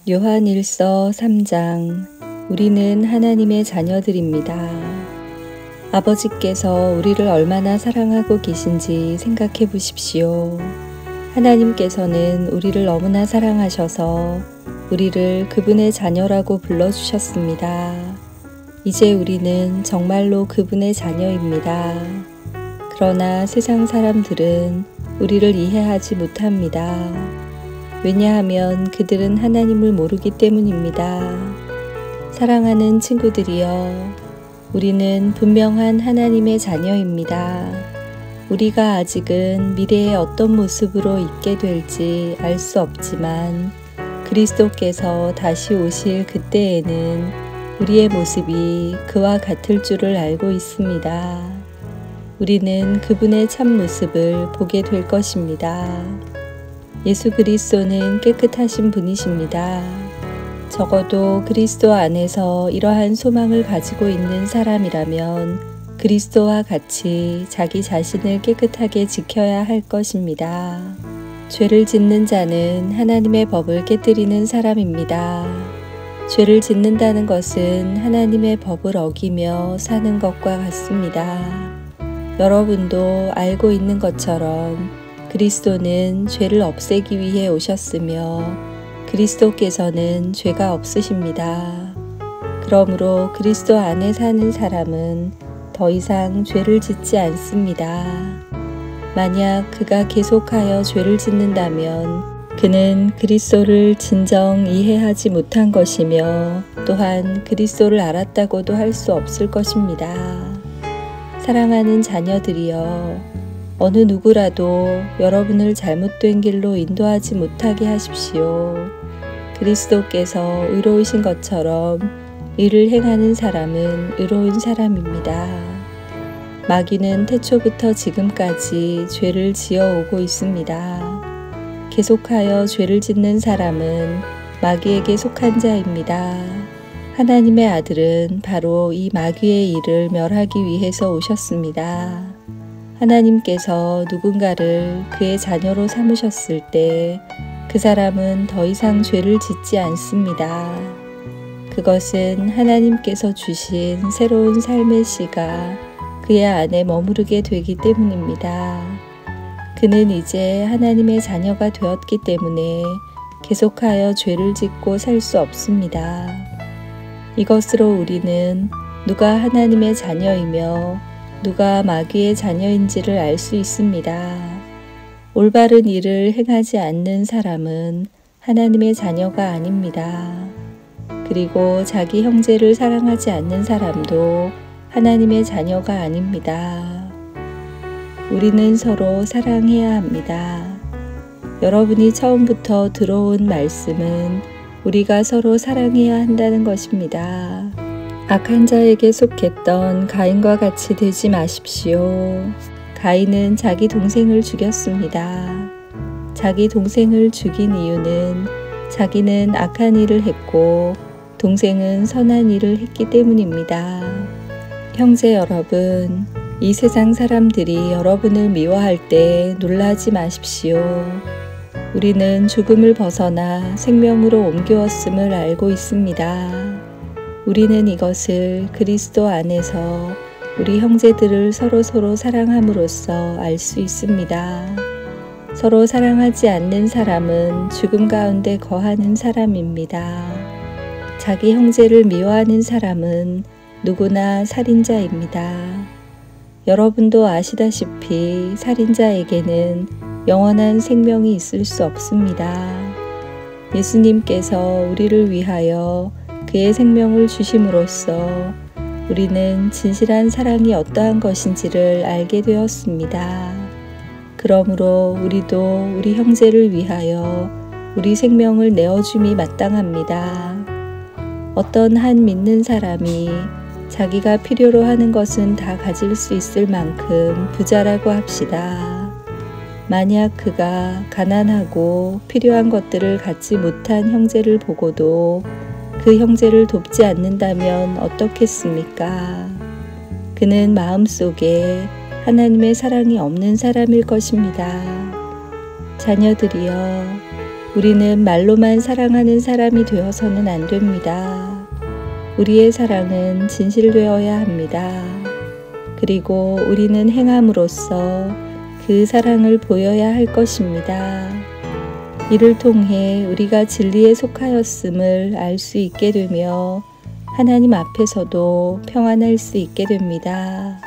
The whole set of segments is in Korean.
요한일서 3장. 우리는 하나님의 자녀들입니다. 아버지께서 우리를 얼마나 사랑하고 계신지 생각해 보십시오. 하나님께서는 우리를 너무나 사랑하셔서 우리를 그분의 자녀라고 불러주셨습니다. 이제 우리는 정말로 그분의 자녀입니다. 그러나 세상 사람들은 우리를 이해하지 못합니다. 왜냐하면 그들은 하나님을 모르기 때문입니다. 사랑하는 친구들이여, 우리는 분명한 하나님의 자녀입니다. 우리가 아직은 미래에 어떤 모습으로 있게 될지 알 수 없지만 그리스도께서 다시 오실 그때에는 우리의 모습이 그와 같을 줄을 알고 있습니다. 우리는 그분의 참 모습을 보게 될 것입니다. 예수 그리스도는 깨끗하신 분이십니다. 적어도 그리스도 안에서 이러한 소망을 가지고 있는 사람이라면 그리스도와 같이 자기 자신을 깨끗하게 지켜야 할 것입니다. 죄를 짓는 자는 하나님의 법을 깨뜨리는 사람입니다. 죄를 짓는다는 것은 하나님의 법을 어기며 사는 것과 같습니다. 여러분도 알고 있는 것처럼 그리스도는 죄를 없애기 위해 오셨으며 그리스도께서는 죄가 없으십니다. 그러므로 그리스도 안에 사는 사람은 더 이상 죄를 짓지 않습니다. 만약 그가 계속하여 죄를 짓는다면 그는 그리스도를 진정 이해하지 못한 것이며 또한 그리스도를 알았다고도 할 수 없을 것입니다. 사랑하는 자녀들이여, 어느 누구라도 여러분을 잘못된 길로 인도하지 못하게 하십시오. 그리스도께서 의로우신 것처럼 의를 행하는 사람은 의로운 사람입니다. 마귀는 태초부터 지금까지 죄를 지어오고 있습니다. 계속하여 죄를 짓는 사람은 마귀에게 속한 자입니다. 하나님의 아들은 바로 이 마귀의 일을 멸하기 위해서 오셨습니다. 하나님께서 누군가를 그의 자녀로 삼으셨을 때 그 사람은 더 이상 죄를 짓지 않습니다. 그것은 하나님께서 주신 새로운 삶의 씨가 그의 안에 머무르게 되기 때문입니다. 그는 이제 하나님의 자녀가 되었기 때문에 계속하여 죄를 짓고 살 수 없습니다. 이것으로 우리는 누가 하나님의 자녀이며 누가 마귀의 자녀인지를 알 수 있습니다. 올바른 일을 행하지 않는 사람은 하나님의 자녀가 아닙니다. 그리고 자기 형제를 사랑하지 않는 사람도 하나님의 자녀가 아닙니다. 우리는 서로 사랑해야 합니다. 여러분이 처음부터 들어온 말씀은 우리가 서로 사랑해야 한다는 것입니다. 악한 자에게 속했던 가인과 같이 되지 마십시오. 가인은 자기 동생을 죽였습니다. 자기 동생을 죽인 이유는 자기는 악한 일을 했고 동생은 선한 일을 했기 때문입니다. 형제 여러분, 이 세상 사람들이 여러분을 미워할 때 놀라지 마십시오. 우리는 죽음을 벗어나 생명으로 옮겨왔음을 알고 있습니다. 우리는 이것을 그리스도 안에서 우리 형제들을 서로 사랑함으로써 알 수 있습니다. 서로 사랑하지 않는 사람은 죽음 가운데 거하는 사람입니다. 자기 형제를 미워하는 사람은 누구나 살인자입니다. 여러분도 아시다시피 살인자에게는 영원한 생명이 있을 수 없습니다. 예수님께서 우리를 위하여 그의 생명을 주심으로써 우리는 진실한 사랑이 어떠한 것인지를 알게 되었습니다. 그러므로 우리도 우리 형제를 위하여 우리 생명을 내어줌이 마땅합니다. 어떤 한 믿는 사람이 자기가 필요로 하는 것은 다 가질 수 있을 만큼 부자라고 합시다. 만약 그가 가난하고 필요한 것들을 갖지 못한 형제를 보고도 그 형제를 돕지 않는다면 어떻겠습니까? 그는 마음속에 하나님의 사랑이 없는 사람일 것입니다. 자녀들이여, 우리는 말로만 사랑하는 사람이 되어서는 안 됩니다. 우리의 사랑은 진실되어야 합니다. 그리고 우리는 행함으로써 그 사랑을 보여야 할 것입니다. 이를 통해 우리가 진리에 속하였음을 알 수 있게 되며 하나님 앞에서도 평안할 수 있게 됩니다.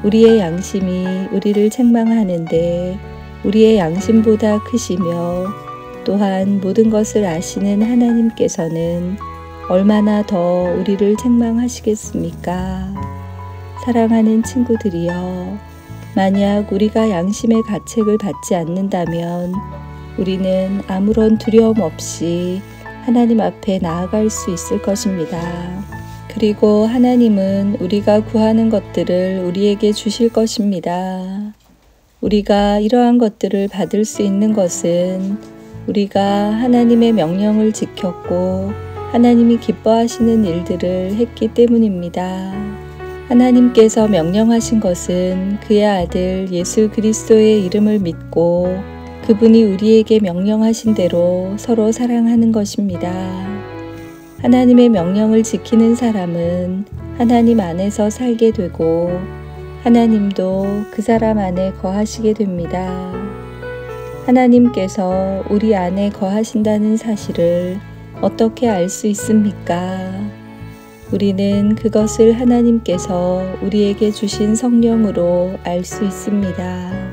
우리의 양심이 우리를 책망하는데 우리의 양심보다 크시며 또한 모든 것을 아시는 하나님께서는 얼마나 더 우리를 책망하시겠습니까? 사랑하는 친구들이여, 만약 우리가 양심의 가책을 받지 않는다면 우리는 아무런 두려움 없이 하나님 앞에 나아갈 수 있을 것입니다. 그리고 하나님은 우리가 구하는 것들을 우리에게 주실 것입니다. 우리가 이러한 것들을 받을 수 있는 것은 우리가 하나님의 명령을 지켰고 하나님이 기뻐하시는 일들을 했기 때문입니다. 하나님께서 명령하신 것은 그의 아들 예수 그리스도의 이름을 믿고 그분이 우리에게 명령하신 대로 서로 사랑하는 것입니다. 하나님의 명령을 지키는 사람은 하나님 안에서 살게 되고 하나님도 그 사람 안에 거하시게 됩니다. 하나님께서 우리 안에 거하신다는 사실을 어떻게 알 수 있습니까? 우리는 그것을 하나님께서 우리에게 주신 성령으로 알 수 있습니다.